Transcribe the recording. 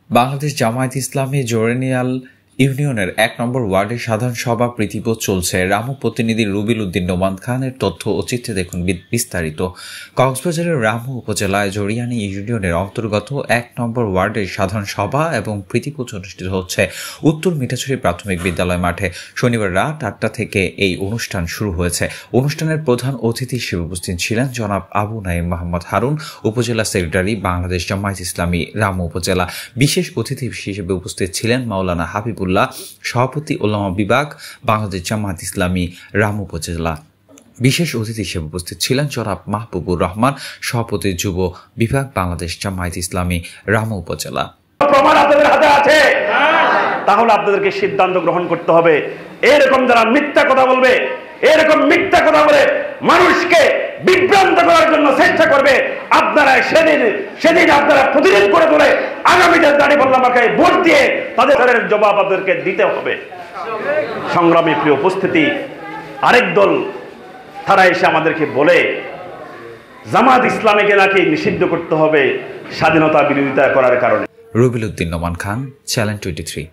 বাংলাদেশ জামায়াত ইসলামী জোরানিয়াল ইউনিয়নের ১ নম্বর ওয়ার্ডের সাধারণ সভা প্রীতিভোজ চলছে। রামু প্রতিনিধি রুবিল উদ্দিন নোমান খানের তথ্য ও চিত্রে দেখুন বিস্তারিত। কক্সবাজারের রামু উপজেলায় জোরিয়ানি ইউনিয়নের অন্তর্গত ১ নম্বর ওয়ার্ডের সাধারণ সভা এবং প্রীতিভোজ অনুষ্ঠিত হচ্ছে উত্তর মিঠাছড়ি প্রাথমিক বিদ্যালয় মাঠে। শনিবার রাত ৮টা থেকে এই অনুষ্ঠান শুরু হয়েছে। অনুষ্ঠানের প্রধান অতিথি হিসেবে উপস্থিত ছিলেন জনাব আবু নাঈম মোহাম্মদ হারুন, উপজেলা সেক্রেটারি, বাংলাদেশ জামায়াত ইসলামী রামু উপজেলা। বিশেষ অতিথি হিসেবে উপস্থিত ছিলেন মাওলানা হাবিবুল্লাহ, সভাপতি উলামা বিভাগ, বাংলাদেশ জামায়াত ইসলামী রামু উপজেলা। বিশেষ অতিথি হিসেবে উপস্থিত ছিলেন জনাব মাহবুবুর রহমান, সভাপতি যুব বিভাগ, বাংলাদেশ জামায়াত ইসলামী রামু উপজেলা। প্রমাণ আপনাদের হাতে আছে, তাহলে আপনাদেরকে সিদ্ধান্ত গ্রহণ করতে হবে। এরকম যারা মিথ্যা কথা বলবে, এরকম মিথ্যা কথা বলে মানুষকে বিভ্রান্ত করার জন্য চেষ্টা করবে, আপনারা সেদিন আপনারা প্রতিরোধ করে তোলে আগামীতে দাঁড়িপাল্লা মার্কায় ভোট দিয়ে তাদের জবাব আপনাদেরকে দিতে হবে। সংগ্রামী প্রিয় উপস্থিতি, আরেক দল তারা এসে আমাদেরকে বলে জামাত ইসলামীকে নাকি নিষিদ্ধ করতে হবে স্বাধীনতা বিরোধিতা করার কারণে। রুবিল উদ্দিন নোমান খান, চ্যানেল 23।